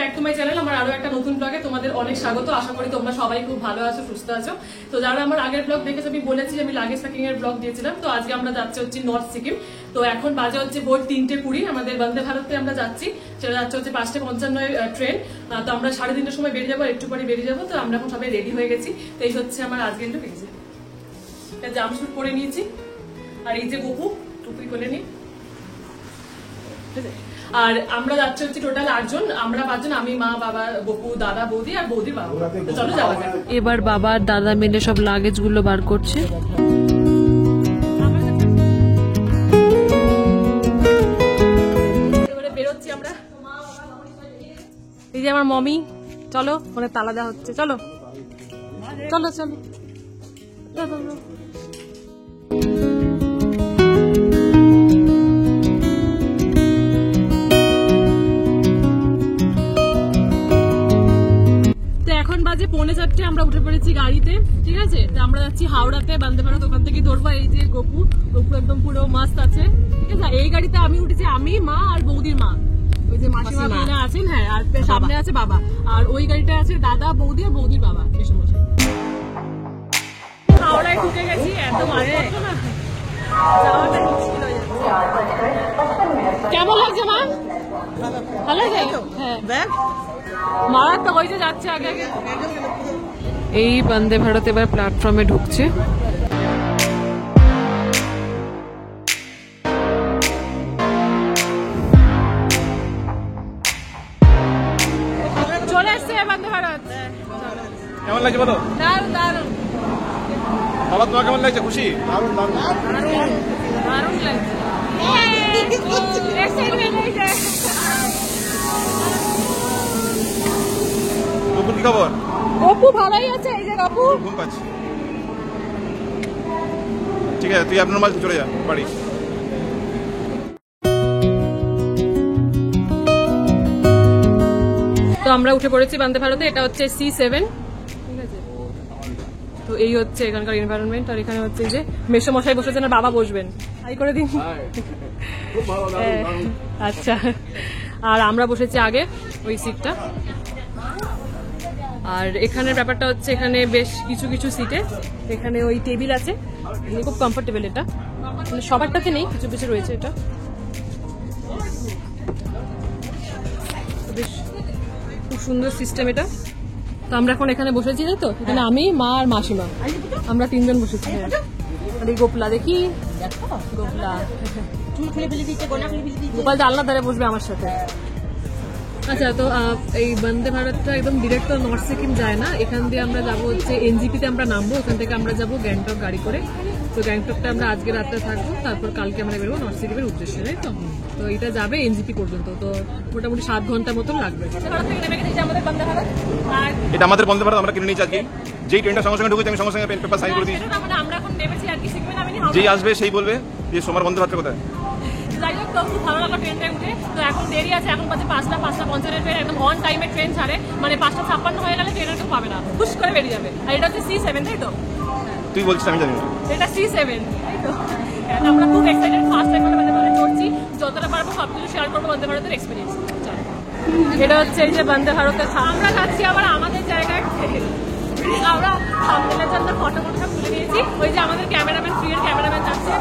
Back to my channel. আমার আরো একটা নতুন ব্লগে তোমাদের অনেক স্বাগত। আশা করি তোমরা সবাই খুব ভালো আছো, সুস্থ আছো। তো যারা আমার আগের ব্লগ দেখেছো, আমি বলেছি আমি লাগেজ প্যাকিং এর ব্লগ দিয়েছিলাম। তো আজকে আমরা যাচ্ছি হচ্ছে নর্থ সিকিম। তো এখন বাজে হচ্ছে ভোর 3:20। আমাদের বন্দে ভারতে আমরা যাচ্ছি, সেটা যাচ্ছে হচ্ছে 5:55 ট্রেন। তো আমরা 3:30টার সময় বেরিয়ে যাবো, একটু পরে বেরিয়ে যাবো। তো আমরা এখন সবাই রেডি হয়ে গেছি। তো এই হচ্ছে আমার আজকের লুক। জাম্পস্যুট পরে নিয়েছি, আর এই যে গপু টুপি করে নিই। আর আমরা যাচ্ছি হচ্ছে টোটাল 8 জন। আমরা 5 জন, আমি, মা, বাবা, গপু, দাদা, বৌদি আর বৌদির বাবা। চলো যাওয়া যাক। এবার বাবা আর দাদা মিলে সব লাগেজ গুলো বার করছে। এবারে বেরোচ্ছি আমরা। এই যে আমার মমি, চলো মানে তালা দেওয়া হচ্ছে। চলো চলো চলো চলো। এখন বাজে 3:45, আমরা উঠে পড়েছি গাড়িতে, ঠিক আছে। তো আমরা যাচ্ছি হাওড়াতে, বন্দে ভারত ওখান থেকে ধরবো। এই যে গপু একদম পুরো মাস্ত আছে, ঠিক আছে। এই গাড়িতে আমি উঠেছি, আমি, মা আর বৌদির মা, ওই যে মাসিমা ওখানে আছেন, হ্যাঁ। আর সামনে আছে বাবা, আর ওই গাড়িটা আছে দাদা, বৌদি আর বৌদির বাবা। হাওড়ায় ঢুকে গেছি, এত মারে যাওয়াটা মুশকিল হয়ে যাচ্ছে। কেমন লাগছে মা? ভালো লাগে, হ্যাঁ। মারা তো ওই যে যাচ্ছে আগে আগে। এই বন্দে ভারত এবার প্ল্যাটফর্মে ঢুকছে। চলে এসছে বন্দে ভারত। কেমন লাগছে বলো? দারুণ দারুণ। বাবা তোমার কেমন লাগছে? খুশি? দারুণ দারুণ দারুণ লাগছে। গপুর কি খবর? গপু ভালোই আছে, এই যে গপু ঘুম পাচ্ছি। ঠিক আছে, তুই আপনার মাঝে চলে যা বাড়ি। তো আমরা উঠে পড়েছি বন্দে ভারতে। এটা হচ্ছে C7, ঠিক আছে। তো এই হচ্ছে এখানকার এনভায়রনমেন্ট। আর এখানে হচ্ছে যে মেসো মশাই বসেছেন আর বাবা বসবেন। হাই করে দিন। আচ্ছা, আর আমরা বসেছি আগে ওই সিটটা। আর এখানের ব্যাপারটা হচ্ছে, এখানে বেশ কিছু কিছু সিটে এখানে ওই টেবিল আছে, খুব কমফোর্টেবল। এটা মানে সবারটাতে নেই, কিছু কিছু রয়েছে। এটা বেশ খুব সুন্দর সিস্টেম এটা। তো আমরা এখন এখানে বসেছি, তাই তো। এখানে আমি, মা আর মাসিমা, আমরা 3 জন বসেছি। আর এই গোপলা দেখি, গোপলা গোপাল জানলার ধারে বসবে আমার সাথে। আচ্ছা, তো এই বন্দে ভারতটা একদম ডিরেক্ট তো নর্থ সিকিম যায় না। এখান দিয়ে আমরা যাবো হচ্ছে এনজিপিতে আমরা নামবো। ওখান থেকে আমরা যাবো গ্যাংটক গাড়ি করে। তো গ্যাংটকটা আমরা আজকে রাত্রে থাকবো, তারপর কালকে আমরা বেরোবো নর্থ সিকিমের উদ্দেশ্যে, তাই তো। তো এটা যাবে এনজিপি পর্যন্ত, তো মোটামুটি 7 ঘন্টা মতন লাগবে। এটা আমাদের বন্দে ভারত, আমরা কিনে নিয়েছি আজকে। যেই ট্রেনটা সঙ্গে সঙ্গে ঢুকেছে আমি সঙ্গে সঙ্গে পেপার সাইন করে দিয়েছি। আমরা এখন নেমেছি আর কি সিকিমে নামিনি। যেই আসবে সেই বলবে যে সোমার বন্দে ভারতটা কোথায়। যাই হোক, তো খুব ভালো লাগলো ট্রেনটা উঠে। তো এখন দেরি আছে, এখন বাজে 5:50 ট্রেন একদম অন টাইমে ট্রেন ছাড়ে। মানে 5:56 হয়ে গেলে ট্রেনের কেউ পাবে না, হুশ করে বেরিয়ে যাবে। আর এটা হচ্ছে C7, তাই তো। তুই বলছিস আমি জানি না। এটা C7, তাই তো। আমরা খুব এক্সাইটেড, ফার্স্ট টাইম বন্দে ভারতে চড়ছি। যতটা পারবো সবকিছু শেয়ার করবো বন্দে ভারতের এক্সপিরিয়েন্স। এটা হচ্ছে এই যে বন্দে ভারতের। আমরা যাচ্ছি আবার আমাদের জায়গায়। আমরা সামনের জন্য ফটো তুলে নিয়েছি। ওই যে আমাদের ক্যামেরাম্যান, ফ্রিয়ের ক্যামেরাম্যান যাচ্ছে।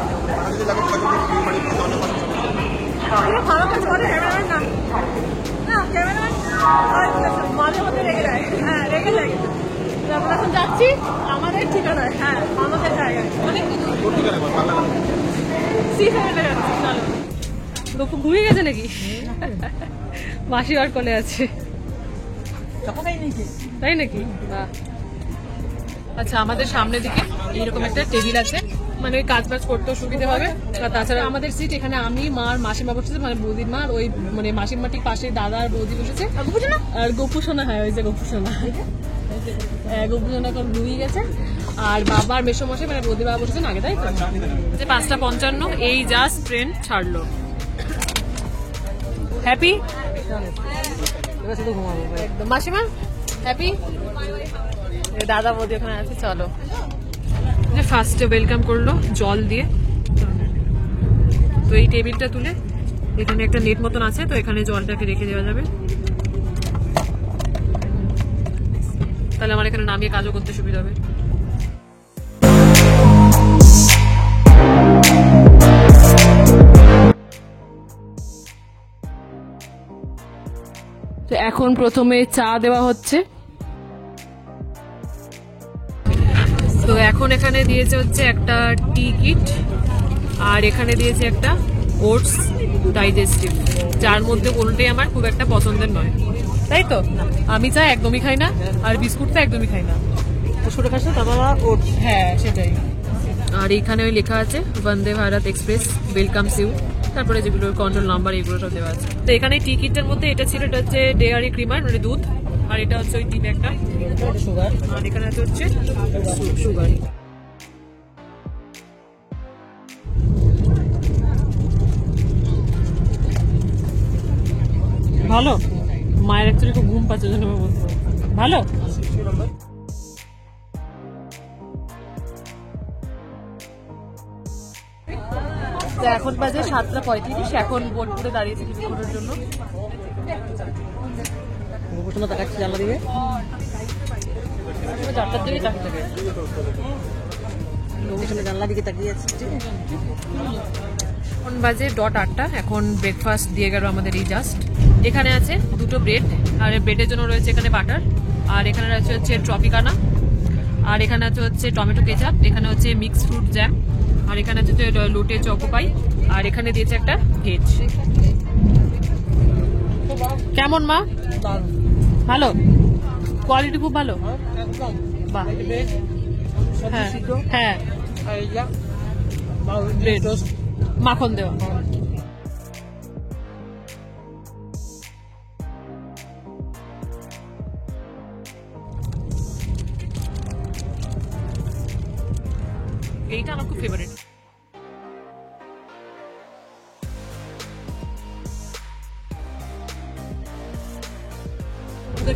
ভালো কাজ করে ক্যামেরাম্যান, না ক্যামেরাম্যান মাঝে মধ্যে রেগে যায়। হ্যাঁ, রেগে যায়। আমরা এখন যাচ্ছি আমাদের ঠিকানায়, হ্যাঁ আমাদের জায়গায়। গপু ঘুমিয়ে গেছে নাকি? মাসি আর কোলে আছে, তাই নাকি? আচ্ছা, আমাদের সামনের দিকে এইরকম একটা টেবিল আছে, মানে ওই কাজ বাজ করতেও সুবিধা হবে। আর তাছাড়া আমাদের সিট এখানে আমি, মা আর মাসিমা বসেছে, মানে বৌদির মা। ওই মানে মাসিমা ঠিক পাশে দাদা আর বৌদি বসেছে। আর গপু সোনা, হ্যাঁ ওই যে গপু সোনা, গপু সোনা এখন ঘুমিয়ে গেছে। আর বাবা আর মেসো মশাই মানে বৌদির বাবা বসেছেন আগে, তাই তো। 5:55 এই জাস্ট ট্রেন ছাড়লো। হ্যাপি একদম মাসিমা, হ্যাপি। দাদা বৌদি ওখানে আছে। চলো, ফার্স্টে ওয়েলকাম করলো জল দিয়ে। তো এই টেবিলটা তুলে এখানে একটা নেট মতন আছে, তো এখানে জলটাকে রেখে দেওয়া যাবে। তাহলে আমার এখানে নামিয়ে কাজও করতে সুবিধা হবে। তো এখন প্রথমে চা দেওয়া হচ্ছে। তো এখন এখানে দিয়েছে হচ্ছে একটা টি কিট, আর এখানে দিয়েছে একটা ওটস ডাইজেস্টিভ, যার মধ্যে কোনোটাই আমার খুব একটা পছন্দের নয়। তাই তো, আমি চা একদমই খাই না, আর বিস্কুট তো একদমই খাই না। ছোট খাসা তারপর ওটস। হ্যাঁ সেটাই। আর এইখানে ওই লেখা আছে Vande Bharat express welcomes you, তারপরে যেগুলো কন্ট্রোল নাম্বার এগুলো সব দেওয়া আছে। তো এখানে টি কিটের মধ্যে এটা ছিল, এটা হচ্ছে ডেয়ারি ক্রিমার মানে দুধ, আর এটা হচ্ছে ওই টি ব্যাগটা সুগার, আর এখানে হচ্ছে সুগার। ভালো, মায়ের অ্যাকচুয়ালি খুব ঘুম পাচ্ছে জন্য বলতে ভালো। তো এখন বাজে 7:35, এখন বোলপুরে দাঁড়িয়েছি কিছুক্ষণের জন্য। দেখাচ্ছি জানলা দিকে 4টার দিকে চাকরি থাকে, জানলা দিকে তাকিয়ে আছে। এখন বাজে 8:00, এখন ব্রেকফাস্ট দিয়ে গেল আমাদের এই জাস্ট। এখানে আছে দুটো ব্রেড, আর ব্রেডের জন্য রয়েছে এখানে বাটার, আর এখানে রয়েছে হচ্ছে ট্রপিকানা, আর এখানে আছে হচ্ছে টমেটো কেচাপ, এখানে হচ্ছে মিক্স ফ্রুট জ্যাম, আর এখানে হচ্ছে লোটে চকোপাই, আর এখানে দিয়েছে একটা ভেজ। কেমন মা? ভালো, কোয়ালিটি খুব ভালো। বাহ, হ্যাঁ হ্যাঁ, ব্রেড মাখন দেওয়া। এইটা আমার খুব ফেভারিট।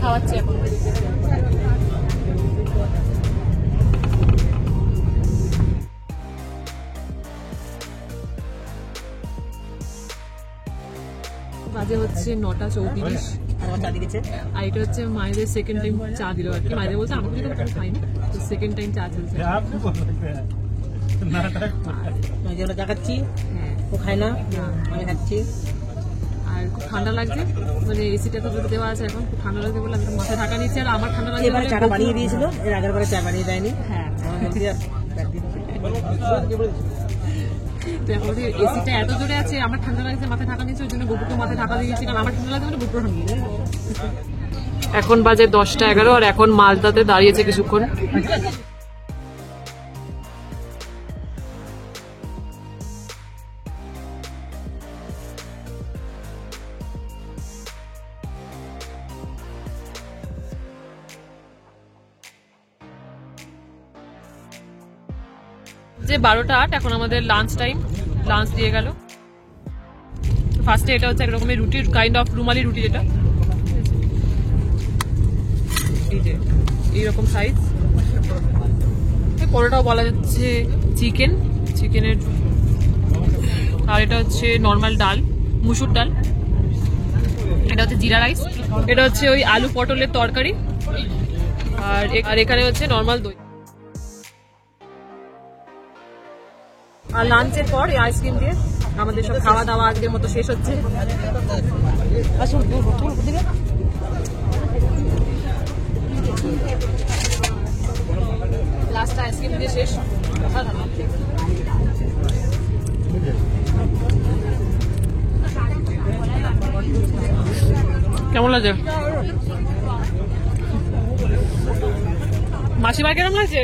খাওয়াচ্ছি এখন। বাজে হচ্ছে 9:34, আর এটা হচ্ছে মায়েদের সেকেন্ড টাইম চা দিল আর কি। মায়েদের বলছে আমাকে তো খাইনি, তো সেকেন্ড টাইম চা চলছে। চা খাচ্ছি, ও খায় না, আমি খাচ্ছি। আর খুব ঠান্ডা লাগছে, মানে এসিটা তো দেওয়া আছে, এখন খুব ঠান্ডা লাগছে বলে আমি মাথায় ঢাকা নিচ্ছি। আর আমার ঠান্ডা লাগছে এবারে চাটা বানিয়ে দিয়েছিল, এর আগের বারে চা বানিয়ে দেয়নি। হ্যাঁ, তো এখন এসিটা এত জোরে আছে, আমার ঠান্ডা লাগছে, মাথায় ঢাকা নিচ্ছে, ওই জন্য গোপুকে মাথায় ঢাকা দিয়েছি, কারণ আমার ঠান্ডা লাগছে মানে গোপুর ঠান্ডা। এখন বাজে 10:11, আর এখন মালদাতে দাঁড়িয়েছে কিছুক্ষণ। যে 12:08, এখন আমাদের লাঞ্চ টাইম, লাঞ্চ দিয়ে গেল। ফার্স্টে এটা হচ্ছে একরকমের রুটির কাইন্ড অফ রুমালি রুটি, যেটা এই যে এইরকম সাইজ, কোনোটাও বলা যাচ্ছে চিকেনের, আর এটা হচ্ছে নর্মাল ডাল, মুসুর ডাল, এটা হচ্ছে জিরা রাইস, এটা হচ্ছে ওই আলু পটলের তরকারি, আর এখানে হচ্ছে নর্মাল দই। আর লাঞ্চের পর এই আইসক্রিম দিয়ে আমাদের সব খাওয়া দাওয়া আজকের মতো শেষ হচ্ছে। লাস্ট আইসক্রিম দিয়ে শেষ। কেমন লাগছে মাসিমা? কেমন লাগছে?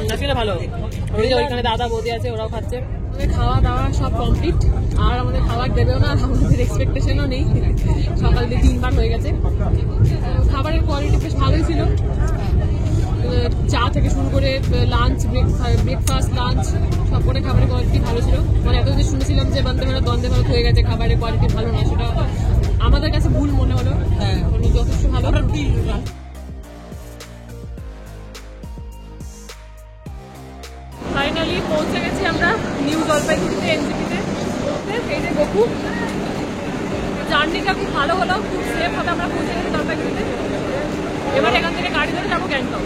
নাচলে ভালো। ওই যে ওইখানে দাদা বৌদি আছে, ওরাও খাচ্ছে। খাওয়া দাওয়া সব কমপ্লিট, আর আমাদের খাবার দেবেও না, আমাদের এক্সপেকটেশনও নেই। সকাল দিয়ে 3 বার হয়ে গেছে। খাবারের কোয়ালিটি বেশ ভালোই ছিল, চা থেকে শুরু করে লাঞ্চ, ব্রেকফাস্ট, লাঞ্চ সব করে খাবারের কোয়ালিটি ভালো ছিল। মানে এতদিন শুনেছিলাম যে বন্দে ভারত হয়ে গেছে, খাবারের কোয়ালিটি ভালো না, সেটা আমাদের কাছে ভুল মনে হলো। যথেষ্ট ভালো। ফাইনালি পৌঁছে গেছি আমরা নিউ জলপাইগুড়িতে, এনজিপিতে। এই যে গোপু জার্নিটা খুব ভালো হলো, খুব সেফ হবে, আমরা পৌঁছে গেছি জলপাইগুড়িতে। এবার এখান থেকে গাড়ি ধরে যাবো গ্যাংটক।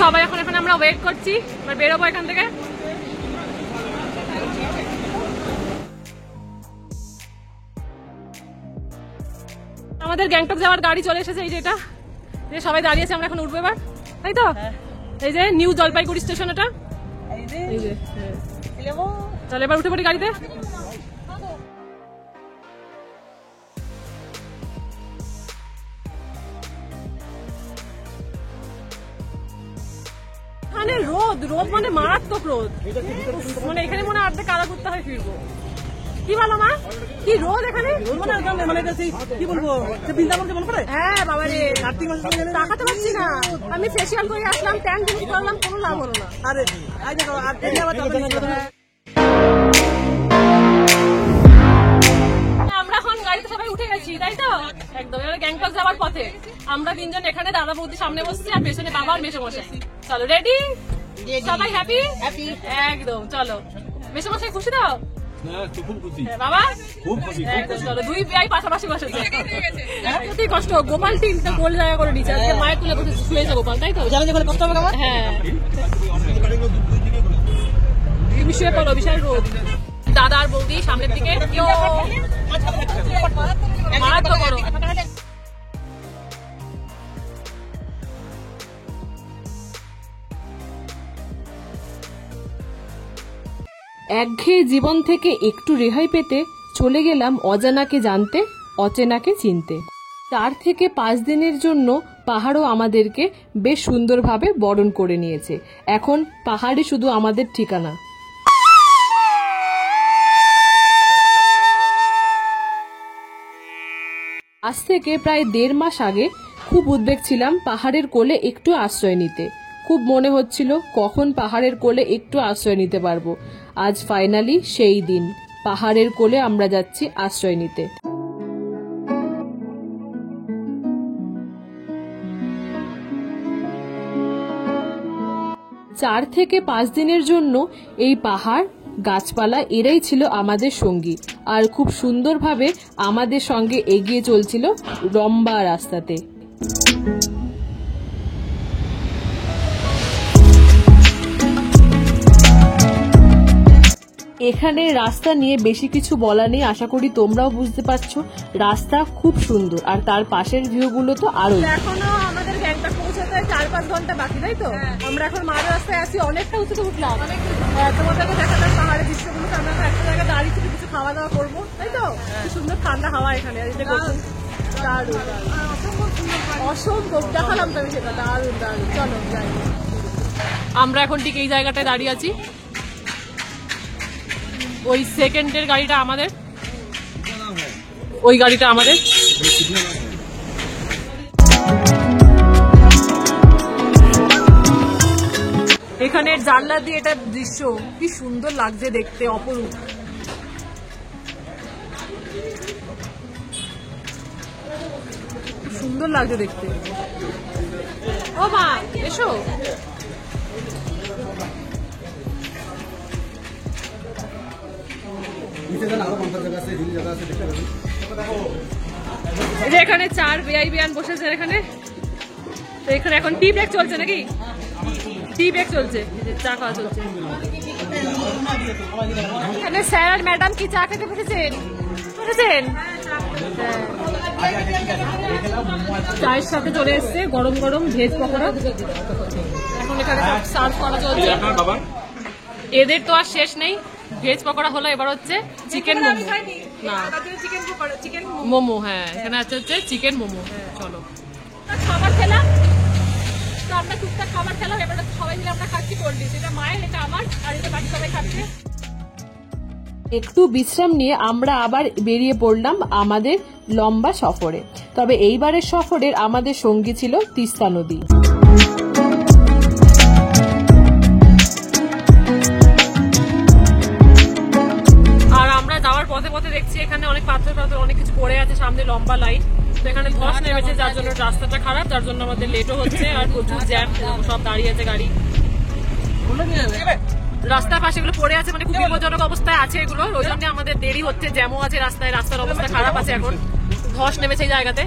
সবাই এখন এখানে আমরা ওয়েট করছি, এবার বেরোবো এখান থেকে। আমাদের গ্যাংটক যাওয়ার গাড়ি চলে এসেছে, এই যে এটা, যে সবাই দাঁড়িয়েছে, আমরা এখন উঠবো এবার, তাই তো? এই যে নিউ জলপাইগুড়ি স্টেশন এটা, এই যে। চল এবার উঠে পড়ি গাড়িতে। এখানে রোদ রোদ মানে মারাত্মক রোদ, মানে এখানে মনে হয় অর্ধেক কাদা করতে হয় ফিরবো। কি বলো মা, কি রোদ এখানে, মানে কি বলবো, বৃন্দাবন মনে পড়ে? হ্যাঁ বাবা রে, তাকাতে পারছি না। আমি ফেসিয়াল করে আসলাম, ট্যান জিনিস করলাম, কোনো লাভ হলো না। আরে আমরা এখন গাড়িতে সবাই উঠে গেছি, তাই তো? একদম এবার গ্যাংটক যাওয়ার পথে আমরা তিনজন এখানে, দাদা বৌদি সামনে বসছি আর পেছনে বাবা আর মেসোমশাই। চলো রেডি, সবাই হ্যাপি? একদম চলো। মেসোমশাই খুশি তো? বাবা খুব খুশি। চলো, দুই ভাই পাশাপাশি বসেছে, সত্যি কষ্ট। গোপাল তিনটা গোল জায়গা করে নিচ্ছে, আজকে মায়ের কোলে বসে শুয়েছে গোপাল, তাই তো? কষ্ট হবে আমার। হ্যাঁ, তুমি শুয়ে পড়ো, বিশাল রোদ। দাদা আর বৌদি সামনের দিকে, মারাত্মক গরম। একঘেয়ে জীবন থেকে একটু রেহাই পেতে চলে গেলাম অজানাকে জানতে, অচেনাকে চিনতে। 4 থেকে 5 দিনের জন্য পাহাড়ও আমাদেরকে বেশ সুন্দরভাবে বরণ করে নিয়েছে। এখন পাহাড়ই শুধু আমাদের ঠিকানা। আজ থেকে প্রায় 1.5 মাস আগে খুব উদ্বেগ ছিলাম পাহাড়ের কোলে একটু আশ্রয় নিতে। খুব মনে হচ্ছিল কখন পাহাড়ের কোলে একটু আশ্রয় নিতে পারবো। আজ ফাইনালি সেই দিন, পাহাড়ের কোলে আমরা যাচ্ছি আশ্রয় নিতে। চার থেকে 5 দিনের জন্য এই পাহাড়, গাছপালা এরাই ছিল আমাদের সঙ্গী, আর খুব সুন্দরভাবে আমাদের সঙ্গে এগিয়ে চলছিল লম্বা রাস্তাতে। এখানে রাস্তা নিয়ে বেশি কিছু বলা নেই, আশা করি তোমরাও বুঝতে পারছো। রাস্তা খুব সুন্দর, আর তার পাশের ভিউগুলো তো আরো। এখনো আমাদের গ্যাংটক পৌঁছাতে 4-5 ঘন্টা বাকি, তাই তো? আমরা এখন মাঝ রাস্তায় আছি, অনেকটা উঁচুতে উঠলাম। তোমাদেরকে দেখালাম পাহাড়ের দৃশ্যগুলো, আমরা একটা জায়গায় দাঁড়িয়ে থেকে কিছু খাওয়া দাওয়া করবো, তাই তো? কি সুন্দর ঠান্ডা হাওয়া এখানে, অসম্ভব দেখালাম তো আমি সেটা, দারুণ দারুণ। চলো যাই, আমরা এখন ঠিক এই জায়গাটায় দাঁড়িয়ে আছি। ওই সেকেন্ডের গাড়িটা আমাদের, ওই গাড়িটা আমাদের। এখানে জানলা দিয়ে এটা দৃশ্য কি সুন্দর লাগছে দেখতে, অপরূপ। সুন্দর লাগছে দেখতে। ও মা এসো, এখানে 4 ভিআইপিয়ান বসেছে এখানে। তো এখানে এখন টি ব্রেক চলছে নাকি? টি ব্রেক চলছে, চা খাওয়া চলছে। এখানে স্যার আর ম্যাডাম কি চা খেতে বসেছেন? চায়ের সাথে চলে এসছে গরম গরম ভেজ পকোড়া, এখন এখানে সার্ভ করা চলছে। এদের তো আর শেষ নেই, ভেজ পকোড়া হলো, এবার হচ্ছে চিকেন মোমো। না চিকেন মোমো, হ্যাঁ এখানে আছে হচ্ছে চিকেন মোমো। চলো খাবার খেলাম, তো আমরা টুকটাক খাবার খেলাম, এবার সবাই মিলে আমরা খাচ্ছি কোল্ড ড্রিঙ্কস। এটা মায়ের, এটা আমার, আর এটা বাকি সবাই খাচ্ছে। একটু বিশ্রাম নিয়ে আমরা আবার বেরিয়ে পড়লাম আমাদের লম্বা সফরে। তবে এইবারের সফরের আমাদের সঙ্গী ছিল তিস্তা নদী। আর আমরা যাওয়ার পথে পথে দেখছি এখানে অনেক পাথর পাথর অনেক কিছু পড়ে আছে, সামনে লম্বা লাইন। তো এখানে ধস নেমেছে, যার জন্য রাস্তাটা খারাপ, যার জন্য আমাদের লেটও হচ্ছে, আর প্রচুর জ্যাম, সব দাঁড়িয়ে আছে গাড়ি। রাস্তার পাশে এগুলো পড়ে আছে, মানে খুব বিপজ্জনক অবস্থায় আছে এগুলো, ওই জন্য আমাদের দেরি হচ্ছে, জ্যামও আছে রাস্তায়, রাস্তার অবস্থা খারাপ আছে এখন, ধস নেমেছে এই জায়গাতে।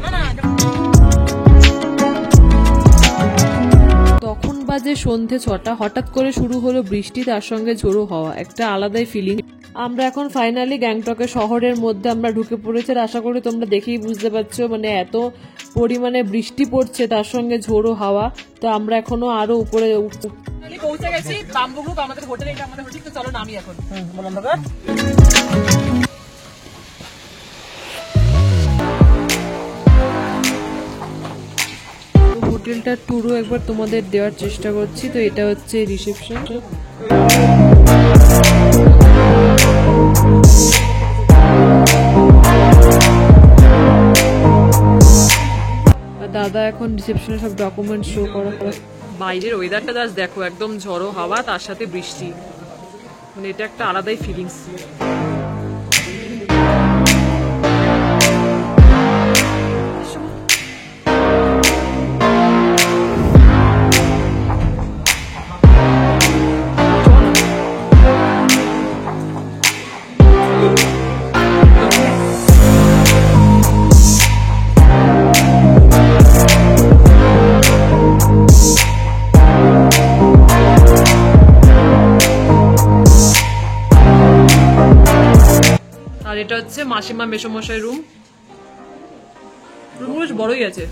তখন বাজে সন্ধে 6টা, হঠাৎ করে শুরু হলো বৃষ্টি, তার সঙ্গে ঝোড়ো হাওয়া, একটা আলাদাই ফিলিং। আমরা এখন ফাইনালি গ্যাংটকের শহরের মধ্যে আমরা ঢুকে পড়েছি, আর আশা করি তোমরা দেখেই বুঝতে পারছো, মানে এত পরিমাণে বৃষ্টি পড়ছে তার সঙ্গে ঝোড়ো হাওয়া। তো আমরা এখনো আরো উপরে পৌঁছে গেছি, বাম্বু গ্রুপ আমাদের হোটেল, এটা আমাদের হোটেল। তো চলো নামি এখন। হোটেলটার ট্যুরও একবার তোমাদের দেওয়ার চেষ্টা করছি। তো এটা হচ্ছে রিসেপশন। দাদা এখন রিসেপশনে সব ডকুমেন্ট শো করা। বাইরের ওয়েদারটা জাস্ট দেখো, একদম ঝড়ো হাওয়া তার সাথে বৃষ্টি, মানে এটা একটা আলাদাই ফিলিংস। আর এটা হচ্ছে মাসিমা মেসোমশাই রুম, রুমগুলো বেশ বড়ই আছে।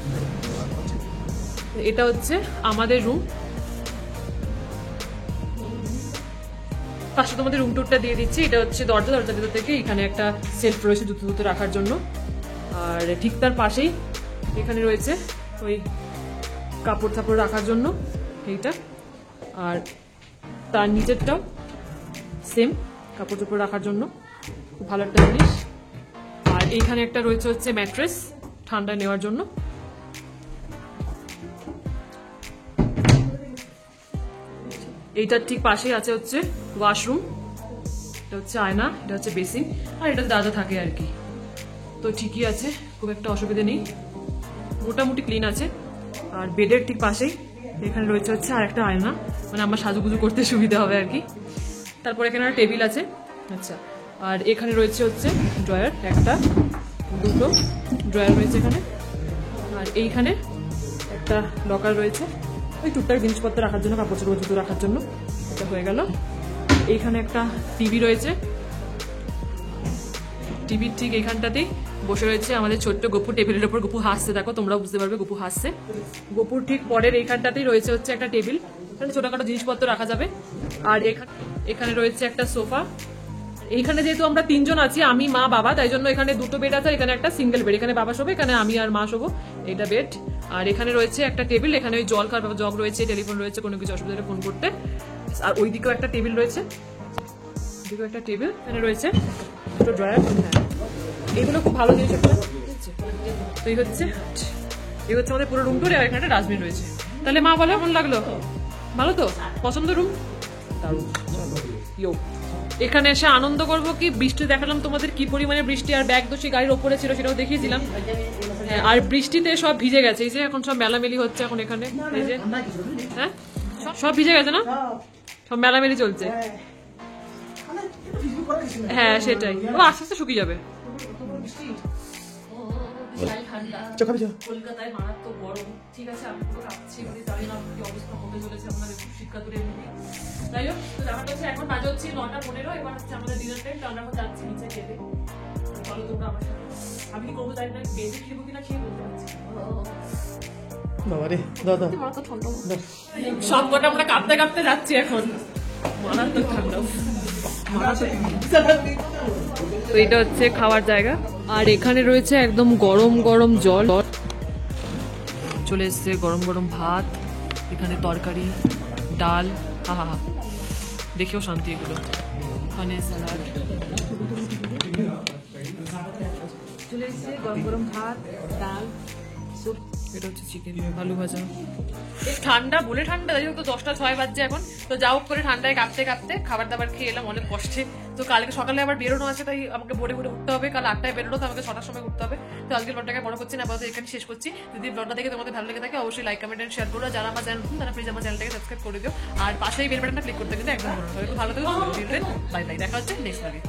এটা হচ্ছে আমাদের রুম। ফার্স্টে তোমাদের রুম টুরটা দিয়ে দিচ্ছি। এটা হচ্ছে দরজার ভিতর থেকে এখানে একটা সেলফ রয়েছে জুতো রাখার জন্য, আর ঠিক তার পাশেই এখানে রয়েছে ওই কাপড় টাপড় রাখার জন্য এইটা, আর তার নিচেরটাও সেম কাপড় টাপড় রাখার জন্য, খুব ভালো একটা জিনিস। আর এইখানে একটা রয়েছে হচ্ছে ম্যাট্রেস ঠান্ডা নেওয়ার জন্য। এইটার ঠিক পাশেই আছে হচ্ছে ওয়াশরুম, এটা হচ্ছে আয়না, এটা হচ্ছে বেসিন, আর এটা দাদা থাকে আর কি। তো ঠিকই আছে, খুব একটা অসুবিধা নেই, মোটামুটি ক্লিন আছে। আর বেডের ঠিক পাশেই এখানে রয়েছে হচ্ছে আর একটা আয়না, মানে আমার সাজুগুজু করতে সুবিধা হবে আর কি। তারপর এখানে একটা টেবিল আছে, আচ্ছা। আর এখানে রয়েছে হচ্ছে ড্রয়ার, একটা দুটো ড্রয়ার রয়েছে এখানে। আর এইখানে একটা লকার রয়েছে, ওই টুকটাক জিনিসপত্র রাখার জন্য, কাপড় চোপড় জুতো রাখার জন্য। এটা হয়ে গেল। এইখানে একটা টিভি রয়েছে, টিভির ঠিক এইখানটাতেই বসে রয়েছে আমাদের ছোট্ট গপু, টেবিলের ওপর গপু হাসছে, দেখো তোমরাও বুঝতে পারবে গপু হাসছে। গপুর ঠিক পরের এইখানটাতেই রয়েছে হচ্ছে একটা টেবিল, এখানে ছোটখাটো জিনিসপত্র রাখা যাবে। আর এখানে রয়েছে একটা সোফা। এইখানে যেহেতু আমরা 3 জন আছি, আমি মা বাবা, তাই জন্য এখানে 2টো বেড আছে, এখানে একটা সিঙ্গেল বেড, এখানে বাবা শোবে, এখানে আমি আর মা শোবো, এটা বেড। আর এখানে রয়েছে একটা টেবিল, এখানে ওই জল খাওয়ার জগ রয়েছে, টেলিফোন রয়েছে, কোনো কিছু অসুবিধা হলে ফোন করতে। আর ওইদিকেও একটা টেবিল রয়েছে, ওইদিকেও একটা টেবিল, এখানে রয়েছে দুটো ড্রয়ার। হ্যাঁ, এগুলো খুব ভালো জিনিস। তো এই হচ্ছে আমাদের পুরো রুম টুর। আর এখানে একটা ডাস্টবিন রয়েছে। তাহলে মা বলো কেমন লাগলো? ভালো তো? পছন্দ রুম? দারুণ। ইয়ো, এখানে এসে আনন্দ করবো কি, বৃষ্টি দেখালাম তোমাদের কি পরিমাণে বৃষ্টি, আর ব্যাগ দোষী গাড়ির ওপরে ছিল সেটাও দেখিয়েছিলাম। আর বৃষ্টিতে সব ভিজে গেছে, এই যে এখন সব মেলামেলি হচ্ছে এখন এখানে, এই যে হ্যাঁ সব ভিজে গেছে না, সব মেলামেলি চলছে। হ্যাঁ সেটাই, ও আস্তে আস্তে শুকিয়ে যাবে। কলকাতায় মারাত্মক গরম, ঠিক আছে, আমি তো কাঁপছি, জানি না কি অবস্থা হতে চলেছে আপনাদের শীতকাতুরে এমনি। যাই হোক, তো ব্যাপারটা হচ্ছে এখন বাজে হচ্ছে 9:15, এবার হচ্ছে আমাদের ডিনার টাইম। তো আমরা এখন যাচ্ছি নিচে খেতে। চলো তোমরা আমার সাথে। আমি কি করবো জানি না, বেশি খেবো কিনা খেয়ে বলতে পারছি। সব কটা আমরা কাঁপতে কাঁপতে যাচ্ছি এখন, মারাত্মক ঠান্ডা। তো এটা হচ্ছে খাওয়ার জায়গা, আর এখানে রয়েছে একদম গরম গরম জল, চলে এসছে গরম গরম ভাত, এখানে তরকারি, ডাল, হা হা হা, দেখেও শান্তি। এগুলো ওখানে স্যালাড চলে এসছে, গরম গরম ভাত, ডাল, দুপুর, এটা হচ্ছে চিকেন আলু ভাজা। ঠান্ডা বলে ঠান্ডা, যাই হোক তো 10টা 6 বাজছে এখন। তো যা হোক করে ঠান্ডায় কাঁপতে কাঁপতে খাবার দাবার খেয়ে এলাম অনেক কষ্টে। তো কালকে সকালে আবার বেরোনো আছে, তাই আমাকে ভোরে ভোরে উঠতে হবে। কাল 8টায় বেরোনো, তো আমাকে 6টার সময় উঠতে হবে। তো আজকের ব্লগটাকে বড় করছি না, আপাতত এখানে শেষ করছি। যদি ব্লগটা দেখে তোমাদের ভালো লেগে থাকে অবশ্যই লাইক কমেন্ট এন্ড শেয়ার করো। যারা আমার চ্যানেল নতুন তারা প্লিজ আমার চ্যানেলটাকে সাবস্ক্রাইব করে দিও, আর পাশেই বেল বাটনটা ক্লিক করতে কিন্তু একদম ভুলো না। সবাই খুব ভালো থাকো, বাই বাই, দেখা হচ্ছে নেক্সট ব্লগে।